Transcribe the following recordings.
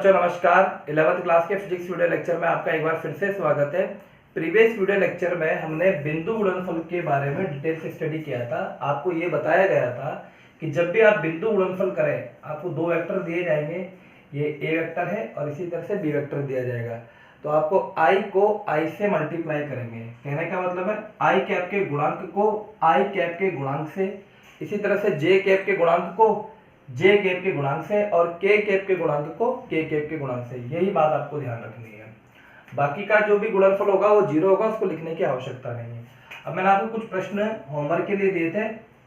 बच्चों नमस्कार। 11th class के फिजिक्स वीडियो लेक्चर में आपका एक बार फिर से स्वागत है। प्रीवियस वीडियो लेक्चर में हमने बिंदु गुणनफल के बारे में डिटेल से स्टडी किया था। आपको ये बताया गया था कि जब भी आप बिंदु गुणनफल करें आपको दो वेक्टर दिए जाएंगे, ये ए वेक्टर है और इसी तरह से बी वेक्टर दिया जाएगा। तो आपको आई को आई से मल्टीप्लाई करेंगे। कहने का मतलब है आई कैप के गुणांक को आई कैप के गुणांक से, इसी तरह से जे कैप के गुणांक को जे कैप के गुणांक से और के कैप के गुणांक को के कैप के गुणांक से। यही बात आपको ध्यान रखनी है। बाकी का जो भी गुणनफल होगा वो जीरो होगा, उसको लिखने की आवश्यकता नहीं है। अब मैंने आपको कुछ प्रश्न होमवर्क के लिए दिए थे,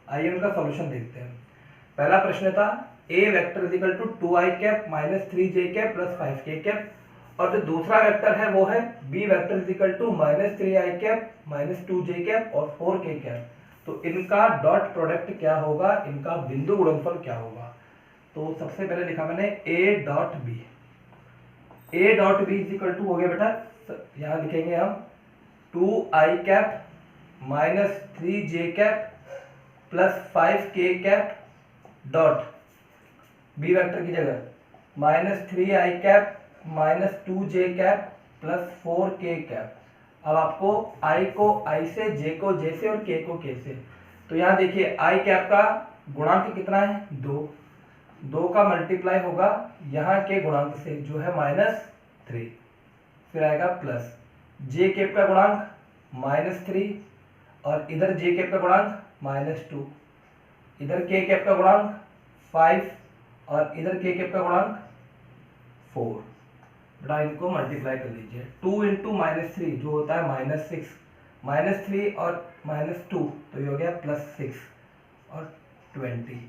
आइए उनका सॉल्यूशन देखते हैं। पहला प्रश्न था a vector is equal to 2i cap minus 3j cap plus 5k cap, और जो दूसरा वेक्टर है वो है b vector is equal to minus 3i cap minus 2j cap और 4k कैप। तो इनका डॉट प्रोडक्ट क्या होगा, इनका बिंदु गुणनफल क्या होगा। तो सबसे पहले लिखा मैंने a dot B. a dot B is equal to हो गया बेटा, यहां लिखेंगे हम 2i cap minus 3j cap plus 5k cap dot B vector की जगह minus 3i cap minus 2j cap plus 4k cap. अब आपको i को i से, j को j से और k को k से। तो यहाँ देखिए i कैप का गुणांक कितना है, 2 का मल्टीप्लाई होगा यहाँ के गुणांक से जो है -3, फिर आएगा प्लस j कैप का गुणांक -3 और इधर j कैप का गुणांक -2, इधर k कैप का गुणांक 5 और इधर k कैप का गुणांक 4। बेटा इनको मल्टीप्लाई कर लीजिए। 2 इंटू -3 जो होता है -6, -3 और -2 तो ये हो गया +6 और 20।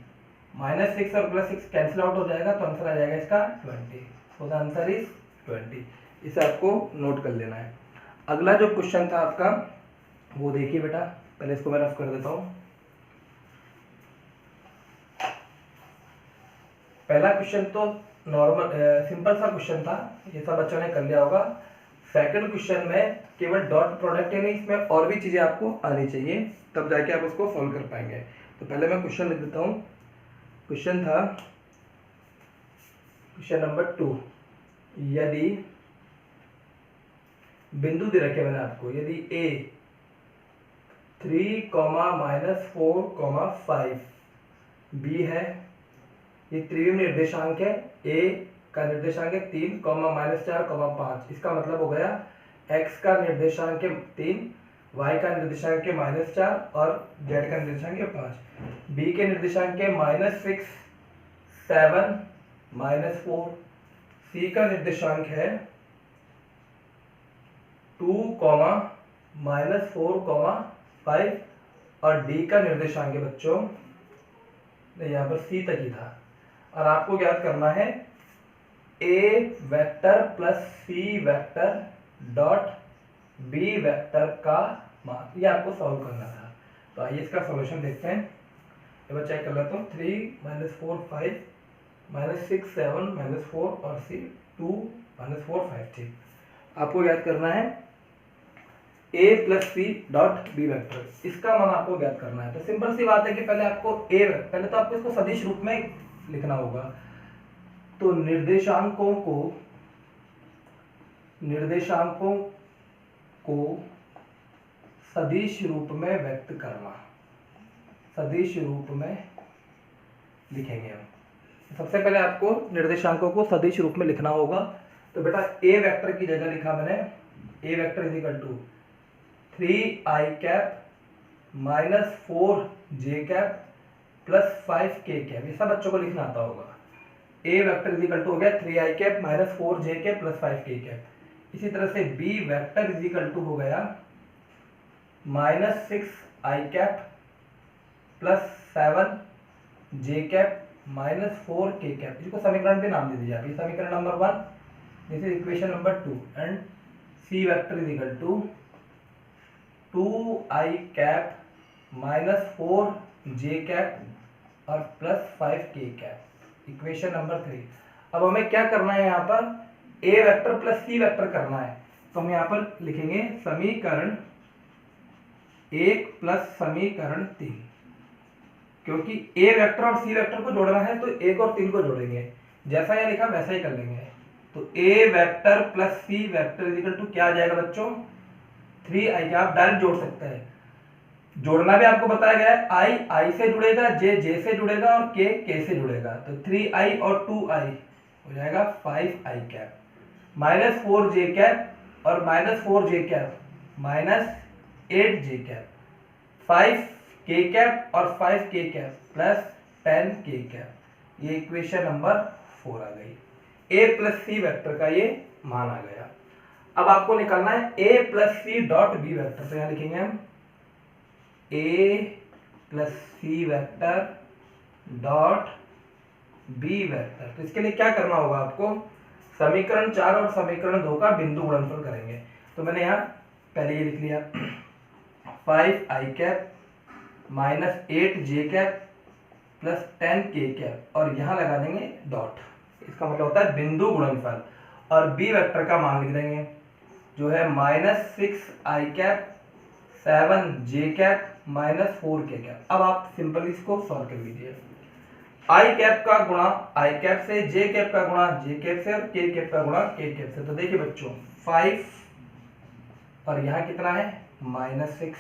-6 और +6 कैंसिल आउट हो जाएगा तो आंसर आ जाएगा इसका 20। तो द आंसर इज 20। इसे आपको नोट कर लेना है। अगला जो क्वेश्चन था आपका वो देखिए बेटा, पहले इसको मैं रफ कर देता हूँ। पहला क्वेश्चन तो नॉर्मल सिंपल सा क्वेश्चन था, ये सब बच्चों ने कर लिया होगा। सेकंड क्वेश्चन में केवल डॉट प्रोडक्ट यानी इसमें और भी चीजें आपको आनी चाहिए, तब जाके आप उसको सॉल्व कर पाएंगे। तो पहले मैं क्वेश्चन लिख देता हूँ। क्वेश्चन था क्वेश्चन नंबर 2, यदि बिंदु दे रखे मैंने आपको, यदि a 3, -4, 5 b है, ये त्रिविम निर्देशांक है, a का निर्देशांक है 3, -4, 5। इसका मतलब हो गया x का निर्देशांक है 3, y का निर्देशांक है -4 और z का निर्देशांक है 5। b के निर्देशांक है -6, 7, -4। c का निर्देशांक है 2, -4, 5 और d का निर्देशांक है बच्चों, यहाँ पर c तक ही था। और आपको याद करना है a vector plus c vector dot b vector का मान, ये आपको सॉल्व करना था। तो आइए इसका सॉल्यूशन देखते हैं। ये बार चेक कर लेता हूँ। 3, -4, 5, -6, 7, -4 और c 2, -4, 5। ठीक, आपको याद करना है a plus c dot b vector, इसका मान आपको याद करना है। तो सिंपल सी बात है कि पहले पहले तो आपको इसको सदिश रूप में लिखना होगा। तो निर्देशांकों को सदिश रूप में व्यक्त करना, सदिश रूप में लिखेंगे हम। सबसे पहले आपको निर्देशांकों को सदिश रूप में लिखना होगा। तो बेटा a वेक्टर की जगह लिखा मैंने a vector is equal to 3i cap minus 4j cap plus 5k cap. ये सब बच्चों को लिखना आता होगा। a vector is equal to हो गया 3i cap minus 4j cap plus 5k cap. इसी तरह से b vector is equal to हो गया -6i cap plus 7j cap minus 4k cap. इसको समीकरण पे नाम दे दीजिए आप। ये समीकरण number 1, this is equation number 2 and c vector is equal to 2i cap minus 4j cap और plus 5k cap. Equation number 3। अब हमें क्या करना है, यहाँ पर a vector plus c vector करना है। तो हम यहाँ पर लिखेंगे समीकरण 1 प्लस समीकरण 3, क्योंकि a वेक्टर और c वेक्टर को जोड़ना है तो 1 और 3 को जोड़ेंगे। जैसा यहाँ लिखा वैसा ही कर लेंगे। तो a vector plus C vector is equal to क्या आ जाएगा बच्चों, 3i। आप डायरेक्ट जोड़ सकते हैं, जोड़ना भी आपको बताया गया है। आई से जुड़ेगा, जे से जुड़ेगा और के से जुड़ेगा। तो 3i और 2i हो जाएगा 5i cap, minus 4j cap और minus 4j cap minus 8j cap, 5k cap और 5k cap plus 10k cap. ये इक्वेशन नंबर 4 आ गई। a प्लस सी वेक्टर का ये मान आ गया। अब आपको निकालना है a plus C dot B vector. तो यहां लिखेंगे हम a plus C vector dot B vector. तो इसके लिए क्या करना होगा आपको, समीकरण 4 और समीकरण 2 का बिंदु गुणनफल करेंगे। तो मैंने यहाँ पहले ये लिख लिया 5i cap minus 8j cap plus 10k cap और यहाँ लगा देंगे डॉट। इसका मतलब होता है बिंदु गुणनफल। और बी वेक्टर का मान लिख देंगे जो है minus 6i cap 7j cap minus 4k cap. अब आप सिंपली इसको सॉल्व कर लीजिए। आई कैप का गुणा आई कैप से, जे कैप का गुणा जे कैप से और के कैप का गुणा के कैप से। तो देखिए बच्चों 5 और यहाँ कितना है माइनस 6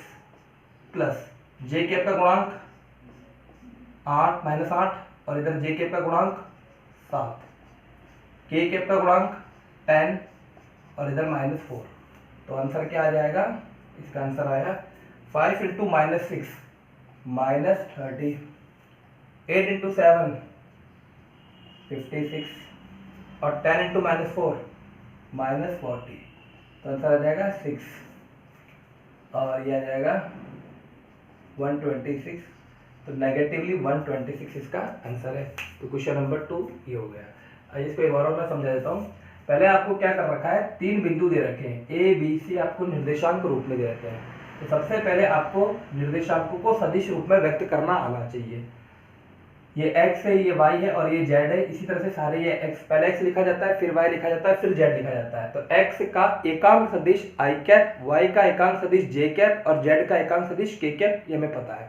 प्लस जे कैप का गुणांक 8 माइनस 8 और इधर जे कैप का गुणांक 7, के कैप का गुणांक 10 और इधर माइनस 4। तो आंसर क्या आ जाएगा, इसका आंसर आया 5 इंटू माइनस 6 माइनस 30, 8 इंटू 7 56 और 10 इंटू माइनस 4 माइनस 40। तो आंसर आ जाएगा 6 और ये आ जाएगा 126। तो नेगेटिवली 126 इसका आंसर है। तो क्वेश्चन नंबर 2 ये हो गया। अब इसको एक बार और मैं समझा देता हूँ। पहले आपको क्या कर रखा है, 3 बिंदु दे रखे हैं, ए बी सी आपको निर्देशांक रूप में दे रखे हैं। तो सबसे पहले आपको निर्देशांकों को सदिश रूप में व्यक्त करना आना चाहिए। ये x है, ये y है और ये z है। इसी तरह से सारे ये x, पहले x लिखा जाता है, फिर y लिखा जाता है, फिर z लिखा जाता है। तो x का एकांक सदिश i कैप, y का एकांक सदिश j कैप और z का एकांक सदिश k कैप, ये हमें पता है।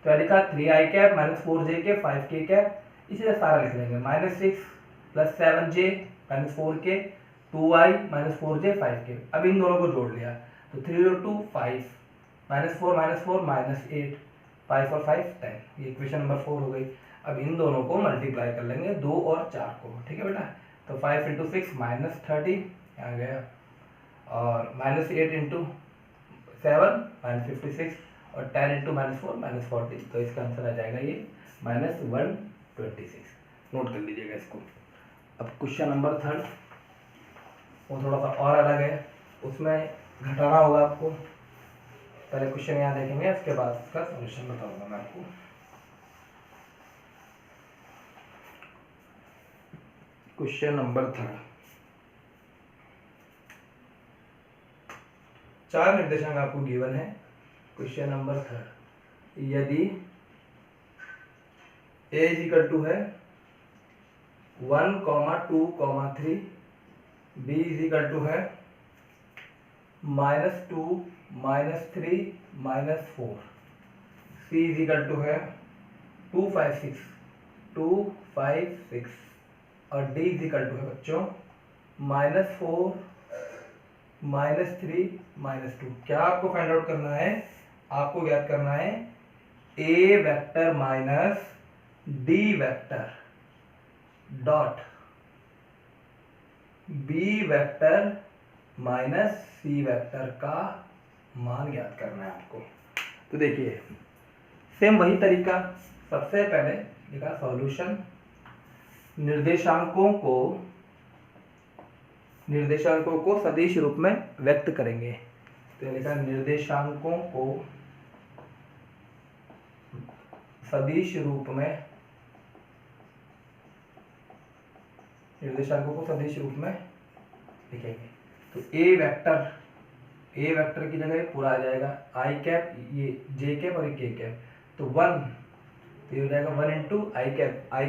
तो लिखा 3i cap minus 4j cap 5k cap. इसी तरह सारा लिख लेंगे, minus 6 plus 7j minus 4k 2i minus 4j 5k। अब इन दोनों को जोड़ लिया तो 3 और 2 5 माइनस 4 माइनस 8 5 और 5 10। ये इक्वेशन नंबर 4 हो गई। अब इन दोनों को मल्टीप्लाई कर लेंगे 2 और 4 को, ठीक है बेटा। तो 5 इंटू 6 माइनस 30 आ गया और माइनस 8 इंटू 7 माइनस 56 और 10 इंटू माइनस 4 माइनस 40। तो इसका आंसर आ जाएगा ये माइनस 126। नोट कर लीजिएगा इसको। अब क्वेश्चन नंबर 3 वो थोड़ा सा और अलग है, उसमें घटाना होगा आपको। पहले क्वेश्चन यहाँ देखेंगे, उसके बाद इसका सॉल्यूशन बताऊंगा मैं आपको। क्वेश्चन नंबर 3, 4 निर्देशांक आपको गिवन है। क्वेश्चन नंबर 3, यदि a इज इक्वल टू है 1, 2, 3, b इज इक्वल टू है -2, -3, -4, c इज इक्वल टू है 2, 5, 6, 2, 5, 6 और d इज इक्वल टू है बच्चों -4, -3, -2। क्या आपको फाइंड आउट करना है, आपको ज्ञात करना है a vector minus d vector dot b vector minus c vector का मान ज्ञात करना है आपको। तो देखिए सेम वही तरीका, सबसे पहले लिखा सॉल्यूशन, निर्देशांकों को सदिश रूप में व्यक्त करेंगे। तो लिखा निर्देशांकों को सदिश रूप में लिखेंगे। तो ए वेक्टर की जगह पूरा आ जाएगा आई कैप, ये जे कैप और ये के कैप। तो 1, तो ये हो जाएगा 1 into I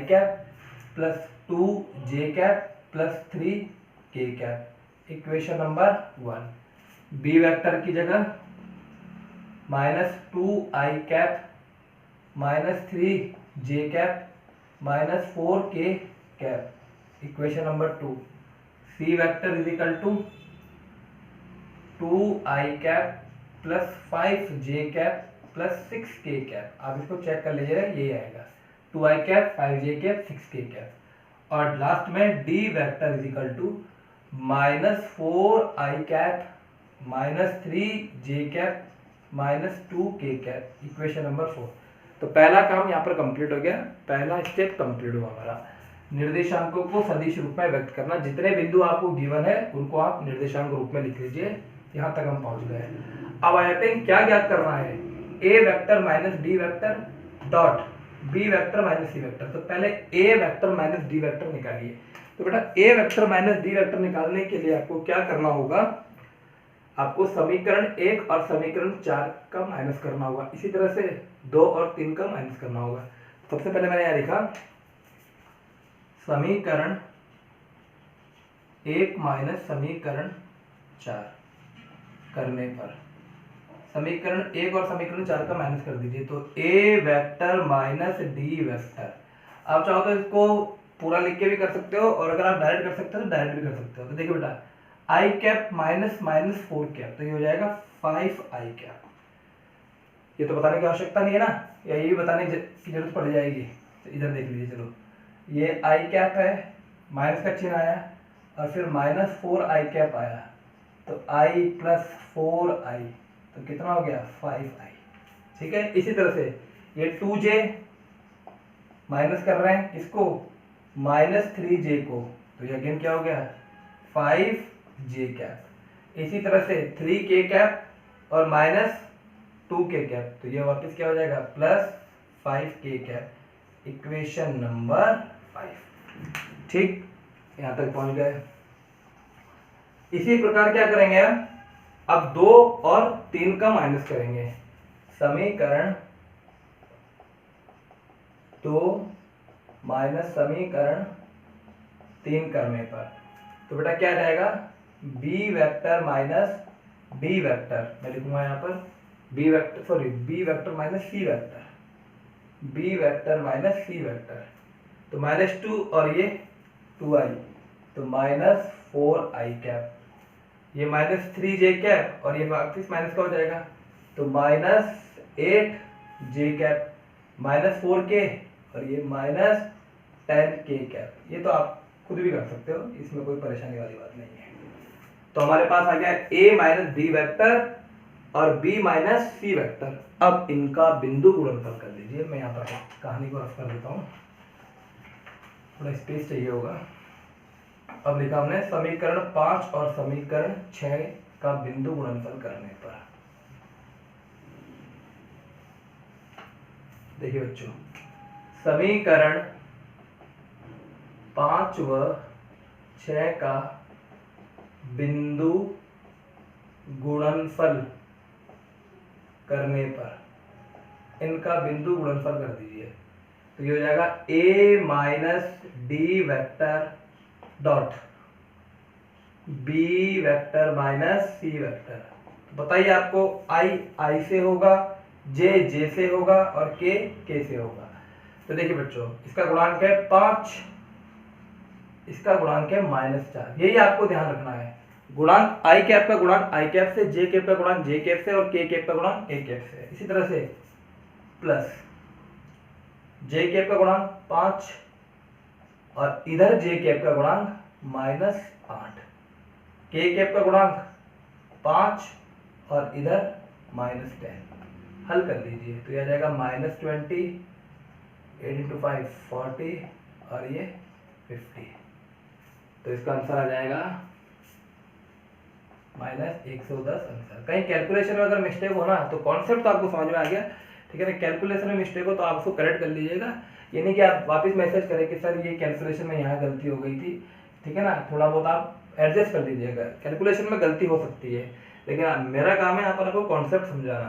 cap plus 2 J cap plus 3 K cap. Equation number 1। B vector की जगह -2 आई cap -3 J cap -4 K cap. Equation number 2। C vector is equal to 2i cap plus 5j cap plus 6k cap. आप इसको check कर लीजिएगा, ये आएगा 2i cap 5j cap 6k cap. और last में D vector is equal to -4i cap -3j cap -2k cap, equation number 4। तो पहला काम यहाँ पर कंप्लीट हो गया, पहला स्टेप कंप्लीट हुआ हमारा। निर्देशांकों को सदिश रूप में व्यक्त करना, जितने बिंदु आपको गिवन है उनको आप निर्देशांक रूप में लिख लीजिए। यहाँ तक हम पहुंच गए। अब आते हैं क्या ज्ञात करना है, a vector minus D vector dot B vector minus C vector. तो पहले a vector minus D vector निकालिए। तो बेटा a vector minus D vector निकालने के लिए आपको क्या करना होगा, आपको समीकरण 1 और समीकरण 4 का माइनस करना होगा, इसी तरह से 2 और 3 का माइनस करना होगा। सबसे पहले मैंने यहाँ लिखा समीकरण 1 माइनस समीकरण 4 करने पर समीकरण 1 और समीकरण 4 का माइनस कर दीजिए। तो a vector minus D vector, आप चाहो तो इसको पूरा लिख के भी कर सकते हो, और अगर आप डायरेक्ट कर सकते हो तो डायरेक्ट भी कर सकते हो। तो देखिए बेटा आई कैप माइनस माइनस 4 कैप, तो ये हो जाएगा 5i कैप। ये तो बताने की आवश्यकता नहीं है ना, या ये भी बताने की जरूरत पड़ जाएगी। तो इधर देख लीजिए, चलो ये आई कैप है, माइनस का चिन्ह आया, और फिर -4i कैप आया, तो i प्लस 4i, तो कितना हो गया 5i। ठीक है, इसी तरह से ये 2j माइनस कर रहे हैं किसको, -3j को, तो ये अगेन क्या हो गया 5j कैप। इसी तरह से 3k कैप और -2k कैप, तो ये वापस क्या हो जाएगा +5k कैप, इक्वेशन नंबर 5। ठीक, यहां तक पहुंच गए। इसी प्रकार क्या करेंगे हम, अब 2 और 3 का माइनस करेंगे। समीकरण 2 माइनस समीकरण 3 करने पर, तो बेटा क्या रहेगा, B vector minus D vector, मैं लिखूंगा यहाँ पर बी वेक्टर माइनस सी वेक्टर, बी वेक्टर माइनस सी वेक्टर, तो -2 और ये 2i, तो -4i कैप, ये -3j कैप, और ये वापस माइनस का हो जाएगा, तो -8j कैप, -4k, और ये -10k कैप। ये तो आप खुद भी कर सकते हो, इसमें कोई परेशानी वाली बात नहीं है। तो हमारे पास आ गया a माइनस डी वेक्टर और b माइनस सी वेक्टर। अब इनका बिंदु गुणनफल कर लीजिए। मैं यहाँ पर कहानी को रफ कर देता हूँ, थोड़ा स्पेस चाहिए होगा। अब लिखा हमने समीकरण 5 और समीकरण 6 का बिंदु गुणनफल करने पर। देखिए बच्चों, समीकरण 5 व 6 का बिंदु गुणनफल करने पर इनका बिंदु गुणनफल कर दीजिए। तो ये हो जाएगा a minus D vector dot B vector minus C vector. तो बताइए आपको i से होगा, j से होगा, और k से होगा। तो देखिए बच्चों, इसका गुणांक है 5, इसका गुणांक है -4। यही आपको ध्यान रखना है, गुणांक i कैप का गुणांक i कैप से, j कैप का गुणांक j कैप से, और k कैप का गुणांक k कैप से। इसी तरह से प्लस j कैप का गुणांक 5 और इधर j कैप का गुणांक -8, k कैप का गुणांक 5 और इधर -10। हल कर लीजिए, तो यह आ जाएगा -20, 8 × 5 40, और ये 50। तो इसका आंसर आ जाएगा -110 आंसर। कहीं कैलकुलेशन में अगर मिस्टेक हो ना, तो कॉन्सेप्ट तो आपको समझ में आ गया, ठीक है ना। कैलकुलेशन में मिस्टेक हो तो आप उसको करेक्ट कर लीजिएगा, ये नहीं कि आप वापस मैसेज करें कि सर ये कैलकुलेशन में यहाँ गलती हो गई थी, ठीक है ना। थोड़ा बहुत आप एडजस्ट कर लीजिएगा, कैलकुलेशन में गलती हो सकती है, लेकिन मेरा काम है यहाँ पर आपको कॉन्सेप्ट समझाना।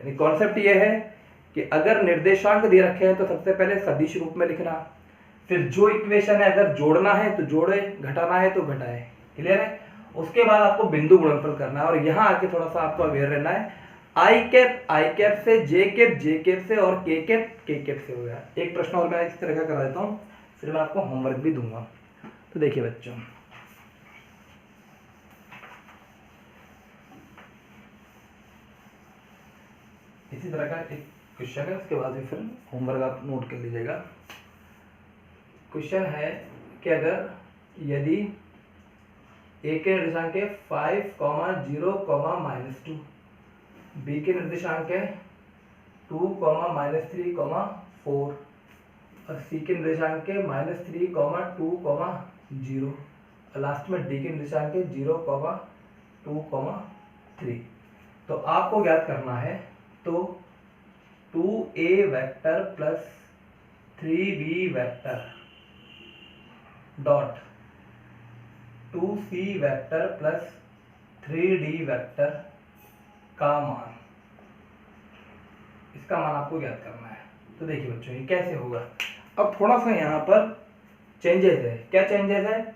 यानी कॉन्सेप्ट ये है कि अगर निर्देशांक दे रखे हैं तो सबसे पहले सदिश रूप में लिखना, फिर जो इक्वेशन है अगर जोड़ना है तो जोड़े, घटाना है तो घटाए, क्लियर है। उसके बाद आपको बिंदु गुणनफल करना है, और यहाँ आके थोड़ा सा आपको अवेयर रहना है, आई कैप से, जे कैप से, और के कैप से हो गया। एक प्रश्न और मैं इस तरह का करा देता हूँ, फिर मैं आपको होमवर्क भी दूंगा। तो देखिए बच्चों, इसी तरह का एक क्वेश्चन है, उसके बाद फिर होमवर्क आप नोट कर लीजिएगा। क्वेश्चन है कि अगर यदि ए के निर्देशांक है 5, 0, -2, बी के निर्देशांक है 2, -3, 4 और सी के निर्देशांक है -3, 2, 0 और लास्ट में डी के निर्देशांक है 0, 2, 3। तो आपको ज्ञात करना है, तो 2a vector plus 3b vector dot 2c vector plus 3d vector का मान, इसका मान आपको ज्ञात करना है। तो देखिए बच्चों ये कैसे होगा। अब थोड़ा सा यहाँ पर चेंजेस है। क्या चेंजेस है?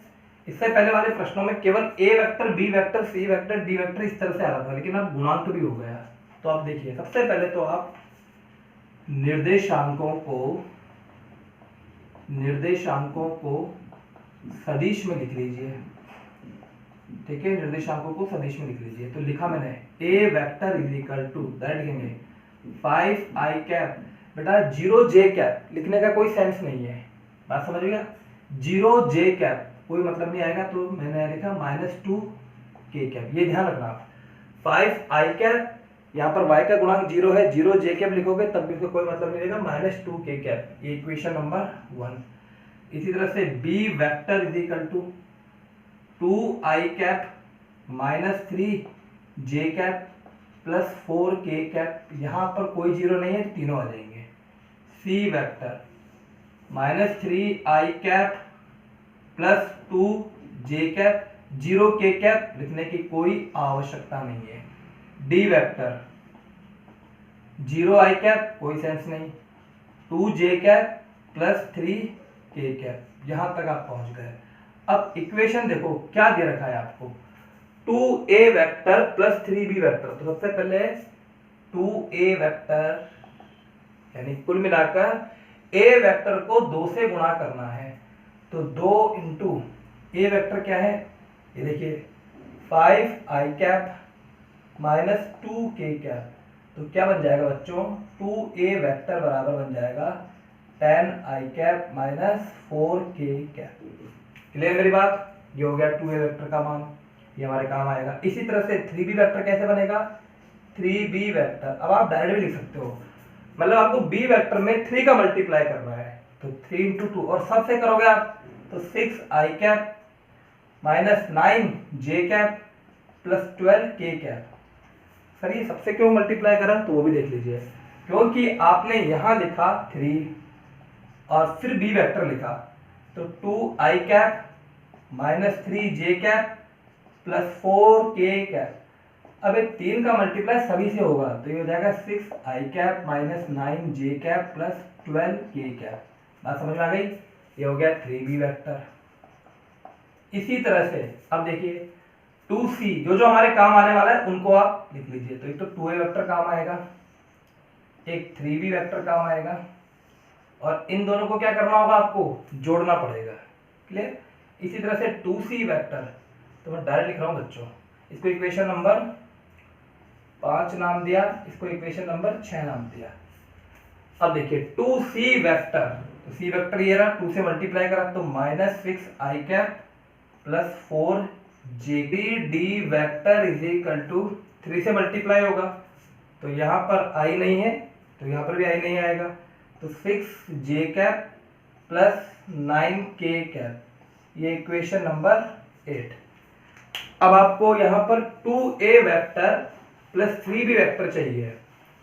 इससे पहले वाले प्रश्नों में केवल a vector, b vector, c vector, d vector इस तरह से आ रहा था, लेकिन अब गुणांक भी हो गया। तो आप देखिए, सबसे पहले तो आप निर्देशांकों को सदिश में लिख लीजिए। ठीक है, निर्देशांकों को सदिश में लिख लीजिए। तो लिखा मैंने a vector is equal to, that लिखेंगे 5i कैप। बेटा 0j कैप लिखने का कोई सेंस नहीं है, बात समझ गया। 0j कैप कोई मतलब नहीं आएगा, तो मैंने लिखा -2k कैप। ये ध्यान रखना आप। 5i कैप, यहाँ पर y का गुणांक 0 है, 0j कैप लिखोगे तब भी इसका कोई मतलब नहीं रहेगा, -2k कैप। ये इक्वेशन नंबर 1। इसी तरह से b vector is equal to 2i cap -3j cap plus 4k cap. यहाँ पर कोई 0 नहीं है, तीनों आ जाएंगे। c vector -3i cap plus 2j cap, 0k cap लिखने की कोई आवश्यकता नहीं है। d वेक्टर 0i कैप, कोई सेंस नहीं, 2j cap plus 3k cap. यहां तक आप पहुंच गए। अब इक्वेशन देखो क्या दे रखा है आपको, 2a vector plus 3b vector. तो सबसे पहले 2a वेक्टर यानी कुल मिलाकर a वेक्टर को 2 से गुणा करना है। तो 2 इंटू a वेक्टर क्या है, ये देखिए 5i कैप -2k कैप। तो क्या बन जाएगा बच्चों, 2a वेक्टर बराबर बन जाएगा 10i cap -4k cap. Clear मेरी बात? ये हो गया 2a वेक्टर का मान, ये हमारे काम आएगा। इसी तरह से 3b वेक्टर कैसे बनेगा, 3b वेक्टर अब आप डायरेक्ट भी लिख सकते हो, मतलब आपको b वेक्टर में 3 का मल्टीप्लाई करना है। तो 3 इंटू 2 और सबसे करोगे आप तो 6i cap -9j cap plus 12k cap. Sir ये सबसे क्यों मल्टीप्लाई करा, तो वो भी देख लीजिए। क्योंकि आपने यहां लिखा 3 और फिर b वेक्टर लिखा, तो 2i cap -3j cap plus 4k cap. अब 3 का मल्टीप्लाई सभी से होगा, तो ये हो जाएगा 6i cap -9j cap plus 12k cap. बात समझ में आ गई? ये हो गया 3b वेक्टर। इसी तरह से अब देखिए 2c जो हमारे काम आने वाला है उनको आप लिख लीजिए। तो एक तो 2a वेक्टर काम आएगा, एक 3b वेक्टर काम आएगा, और इन दोनों को क्या करना होगा, आपको जोड़ना पड़ेगा। क्लियर? इसी तरह से 2c वेक्टर, तो मैं डायरेक्ट लिख रहा हूं बच्चों, इसको इक्वेशन नंबर 5 नाम दिया, इसको इक्वेशन नंबर 6 नाम दिया। अब देखिए 2c वेक्टर, तो c वेक्टर ये रहा, 2 से मल्टीप्लाई करा तो -6i cap plus 4j। d vector is equal to 3 से मल्टीप्लाई होगा, तो यहाँ पर i नहीं है, तो यहाँ पर भी i नहीं आएगा, तो 6j cap plus 9k cap. ये इक्वेशन नंबर 8। अब आपको यहाँ पर 2a vector plus 3b vector चाहिए।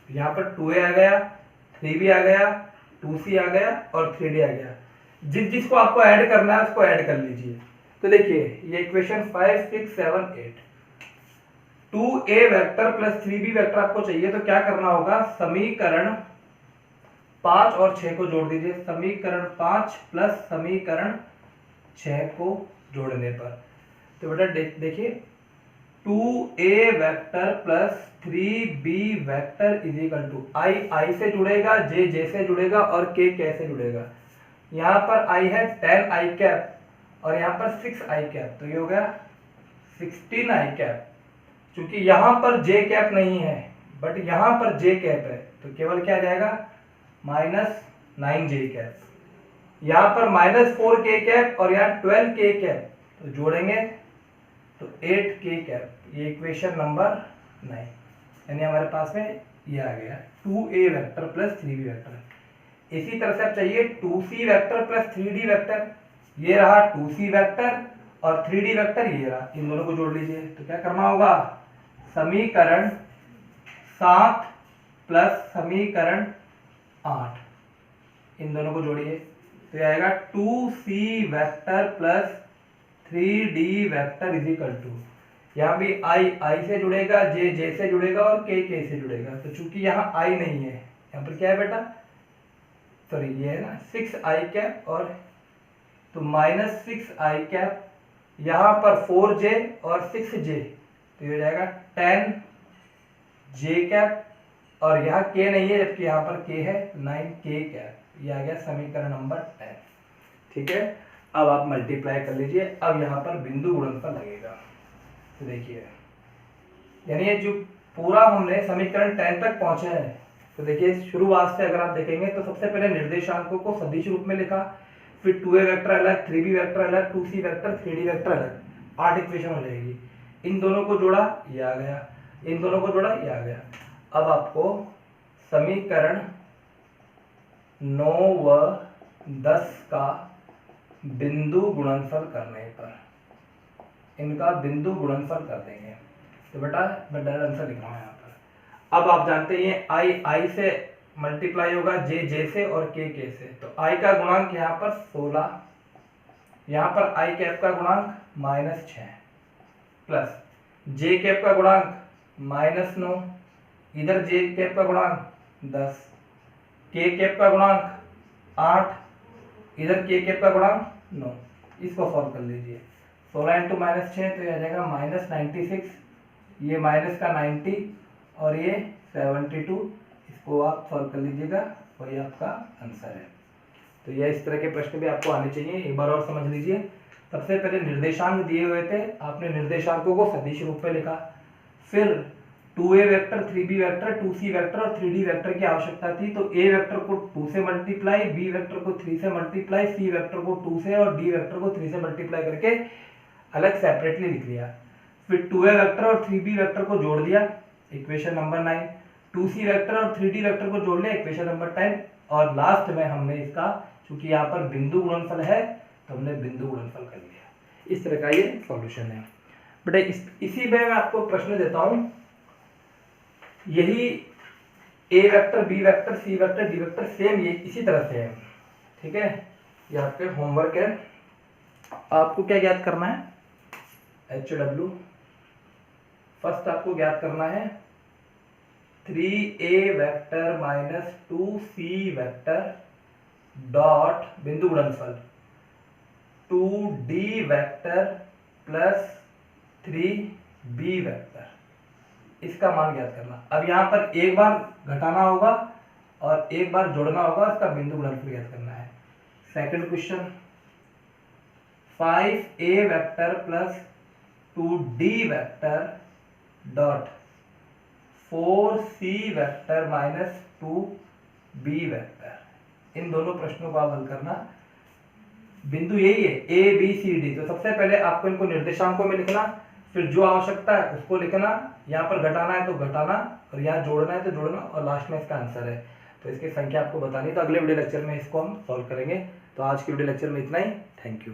यहाँ पर 2a आ गया, 3b आ गया, 2c आ गया और 3d आ गया। जिसको आपको ऐड करना है उसको ऐड कर लीजिए। तो देखिए ये equation 5, 6, 7, 8, 2a vector plus 3b vector आपको चाहिए, तो क्या करना होगा, समीकरण 5 और 6 को जोड़ दीजिए। समीकरण 5 प्लस समीकरण 6 को जोड़ने पर, तो बेटा देखिए 2a vector plus 3b vector is equal to i से जुड़ेगा, j से जुड़ेगा और k से जुड़ेगा। यहाँ पर i है 10i कैप और यहाँ पर 6i कैप, तो ये हो गया 16i कैप। क्योंकि यहाँ पर j कैप नहीं है, बट यहाँ पर जे कैप है तो केवल क्या आ जाएगा -9 जे कैप। यहाँ पर -4 के कैप और यहाँ 12 के कैप, तो जोड़ेंगे तो 8 के कैप। ये इक्वेशन नंबर 9, यानी हमारे पास में ये आ गया 2a vector plus 3b vector. इसी तरह से अब चाहिए 2c vector plus 3d vector. ये रहा 2c वेक्टर और 3d वेक्टर ये रहा, इन दोनों को जोड़ लीजिए। तो क्या करना होगा, समीकरण 7 प्लस समीकरण 8, इन दोनों को जोड़िए तो ये आएगा 2c vector plus 3d vector is equal to, यहाँ भी i से जुड़ेगा, j से जुड़ेगा और k से जुड़ेगा। तो चूंकि यहाँ i नहीं है, यहाँ पर क्या है बेटा, सॉरी ये है ना 6i कैप, और तो -6i कैप, यहाँ पर 4j और 6j, तो ये हो जाएगा 10j कैप, और यहाँ k नहीं है जबकि यहाँ पर k है 9k कैप। ये आ गया समीकरण नंबर 10। ठीक है, अब आप मल्टीप्लाई कर लीजिए। अब यहाँ पर बिंदु गुणनफल लगेगा। तो देखिए, यानी ये जो पूरा हमने समीकरण 10 तक पहुंचे हैं, तो देखिए शुरुआत से अगर आप देखेंगे तो सबसे पहले निर्देशांकों को सदिश रूप में लिखा, फिर 2a वेक्टर अलग, 3b वेक्टर अलग, 2c वेक्टर, 3d वेक्टर अलग, 8 इक्वेशन हो जाएगी। इन दोनों को जोड़ा, ये आ गया, इन दोनों को जोड़ा, ये आ गया। अब आपको समीकरण 9 व 10 का बिंदु गुणनफल करने पर इनका बिंदु गुणनफल कर देंगे। तो बेटा मैं डायरेक्ट आंसर लिख रहा हूँ यहाँ पर। अब आप जानते हैं आई से मल्टीप्लाई होगा जे से और के से। तो आई का गुणांक यहाँ पर 16, यहाँ पर आई कैप का गुणांक -6 प्लस जे कैप का गुणांक -9, इधर जे कैप का गुणांक 10, के कैप का गुणांक 8, इधर के कैप का गुणांक 9। इसको सॉल्व कर लीजिए। 16 × -6 तो ये आ जाएगा -96, ये माइनस का 90 और ये 72। इसको आप सॉल्व कर लीजिएगा, वही आपका आंसर है। तो यह इस तरह के प्रश्न भी आपको आने चाहिए। एक बार और समझ लीजिए। सबसे पहले निर्देशांक दिए हुए थे, आपने निर्देशांकों को सदिश रूप में लिखा, फिर 2a vector, 3b vector, 2c vector और 3d वेक्टर की आवश्यकता थी। तो a वेक्टर को 2 से मल्टीप्लाई, b वेक्टर को 3 से मल्टीप्लाई, c वेक्टर को 2 से और d वेक्टर को 3 से मल्टीप्लाई करके अलग सेपरेटली लिख लिया। फिर 2a वेक्टर और 3b वेक्टर को जोड़ दिया, इक्वेशन नंबर 9। 2c वेक्टर और 3d वेक्टर को जोड़ लिया, इक्वेशन नंबर 10। और लास्ट में हमने इसका, चूंकि यहाँ पर बिंदु गुणनफल है तो हमने बिंदु गुणनफल कर लिया। इस तरह का ये सॉल्यूशन है बेटा। इसी में मैं आपको प्रश्न देता हूं, यही ए vector, B vector, C vector, D vector same ये इसी तरह से है। ठीक है, ये आपके होमवर्क है। आपको क्या ज्ञात करना है, HW फर्स्ट आपको ज्ञात करना है 3a vector minus 2c vector dot बिंदु गुणनफल 2d vector plus 3b vector, इसका मान ज्ञात करना। अब यहाँ पर एक बार घटाना होगा और एक बार जोड़ना होगा, इसका बिंदु गुणनफल ज्ञात करना है। Second question, 5a vector plus 2d vector dot 4c vector minus 2b vector, इन दोनों प्रश्नों को आप हल करना। बिंदु यही है a b c d। तो सबसे पहले आपको इनको निर्देशांकों में लिखना, फिर जो आवश्यकता है उसको लिखना, यहाँ पर घटाना है तो घटाना और यहाँ जोड़ना है तो जोड़ना, और लास्ट में इसका आंसर है। तो इसकी संख्या आपको बतानी, तो अगले वीडियो लेक्चर में इसको हम सॉल्व करेंगे। तो आज के वीडियो लेक्चर में इतना ही। Thank you.